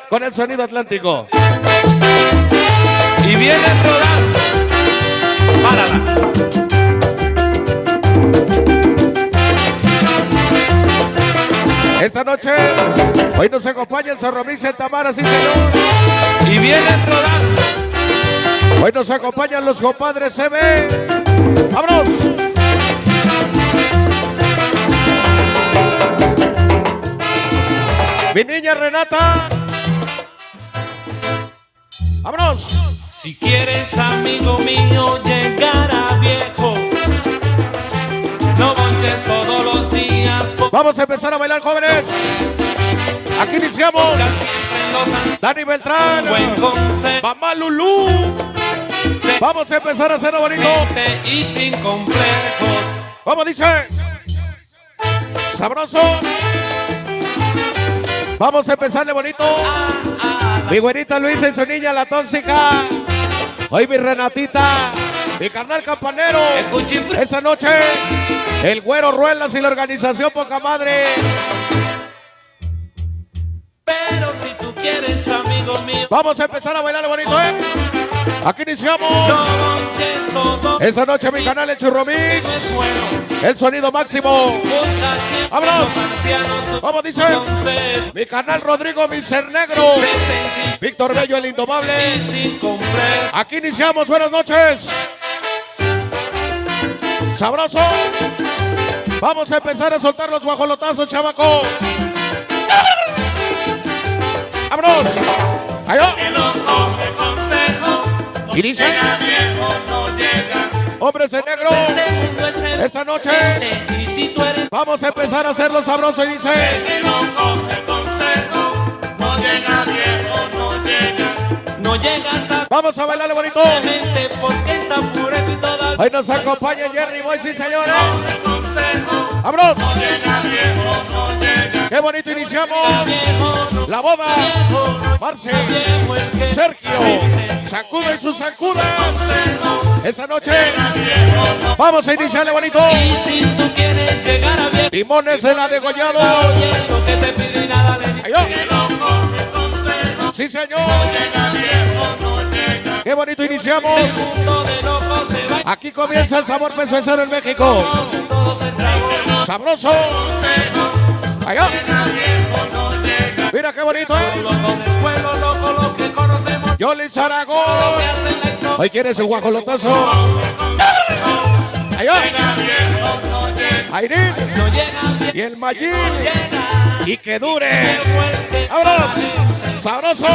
con el sonido atlántico. Y viene rodando. Párala. Esta noche, hoy nos acompaña el Zorro Mix en Tamara, sí señor. Y viene rodando. Hoy nos acompañan los compadres CB. ¡Vámonos! Mi niña Renata. ¡Vámonos! Si quieres, amigo mío, llegar a viejo, no bonches todos los días. Vamos a empezar a bailar, jóvenes. Aquí iniciamos. Dani Beltrán, Mamá Lulú. Vamos a empezar a hacerlo bonito. Y sin complejos. ¿Cómo dice? Sabroso. Vamos a empezarle bonito. Mi güerita Luisa y su niña la tóxica. Hoy mi Renatita. Mi carnal Campanero. Esa noche el güero Ruelas y la organización Poca Madre. Pero si tú quieres, amigo mío, vamos a empezar a bailar bonito, ¿eh? Aquí iniciamos. No bonches todo. Esa noche mi canal el Churro Mix. El sonido máximo. ¡Vámonos! ¿Cómo dice? Mi canal Rodrigo Miser Negro. Víctor Bello el Indomable. Aquí iniciamos. Buenas noches. Sabroso. Vamos a empezar a soltar los guajolotazos, chamaco. ¡Vámonos! ¡Allá! Y dice: hombres en negro, esta noche vamos a empezar a hacerlo sabroso. Y dice: vamos a bailarle bonito. Hoy nos acompaña Jerry Boy, sí señores. ¡Vámonos! ¡Qué bonito iniciamos! La boda. Marce, Sergio, Sacuda y sus sacudas. Esta noche vamos a iniciarle bonito. Timones en la degollado. Sí señor. Qué bonito iniciamos. Aquí comienza el sabor peso en México. Sabroso. Allá. Mira qué bonito, ¿eh? Yoli Zaragoza. Hoy quieres el guajolotazo. Allá. Airín. Y el Mayín. Y que dure. ¡Vámonos! Sabroso.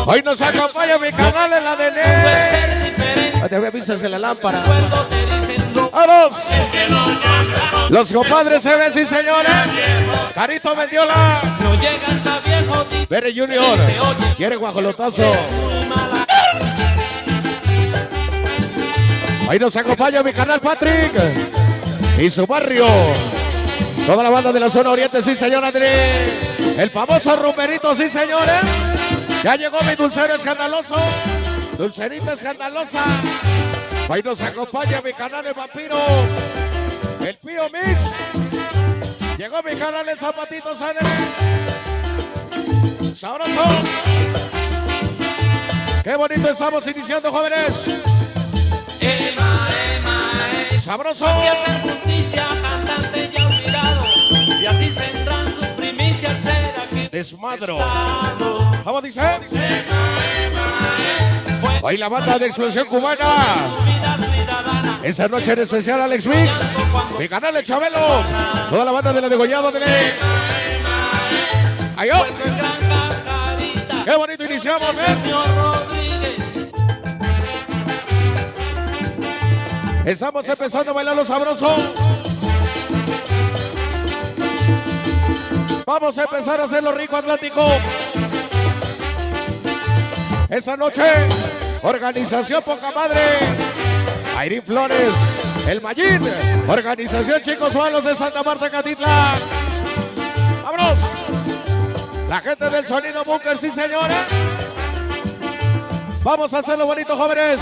Hoy nos acompaña mi canal en la DN. Te había visto en la lámpara. ¡Vámonos! Los compadres se ven, sí señores. Carito Mendiola. Bere Junior. Quiere guajolotazo. Hoy nos acompaña mi canal Patrick. Y su barrio. Toda la banda de la zona oriente, sí señor Andrés. El famoso rumberito, sí señores. Ya llegó mi dulcero escandaloso. Dulcerita escandalosa. Hoy nos acompaña mi canal El Vampiro. El Pío Mix. Llegó mi canal El Zapatito Sangre. Sabroso. Qué bonito estamos iniciando, jóvenes. Sabroso. Desmadro. ¿Cómo dice? Hoy la banda de Explosión Cubana. Esa noche en especial Alex Mix. Mi canal de Chabelo. Toda la banda de la Degollado de Ley. ¡Ayó! ¡Qué bonito iniciamos, Estamos empezando a bailar los sabrosos. Vamos a empezar a hacerlo rico Atlántico. Esa noche, organización Poca Madre. Airín Flores, el Mayín, organización Chicos Malos de Santa Marta, Catitla. ¡Vámonos! La gente del sonido Bunker, sí señores. Vamos a hacerlo bonito, jóvenes.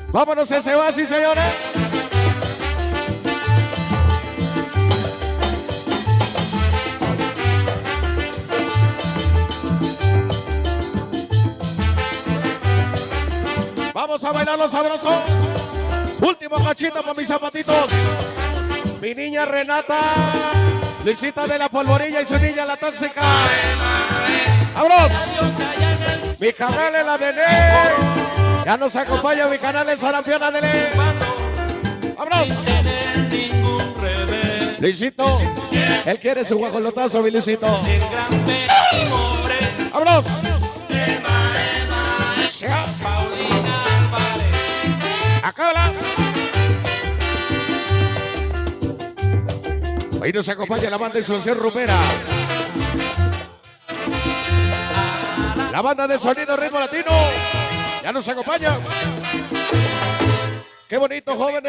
Vámonos, ese va, sí señores. Vamos a bailar los sabrosos. Último cachito con mis zapatitos. Mi niña Renata, Luisita de la Polvorilla y su niña la Tóxica. ¡Vámonos! Mi canal en la Dele. Ya nos acompaña mi canal en Sarampiona Dele. ¡Vámonos! Luisito, él quiere su guajolotazo, mi Luisito. ¡Vámonos! Acá ahí nos acompaña la banda de Explosión Rumera. La banda de sonido ritmo latino. Ya nos acompaña. Qué bonito, jóvenes.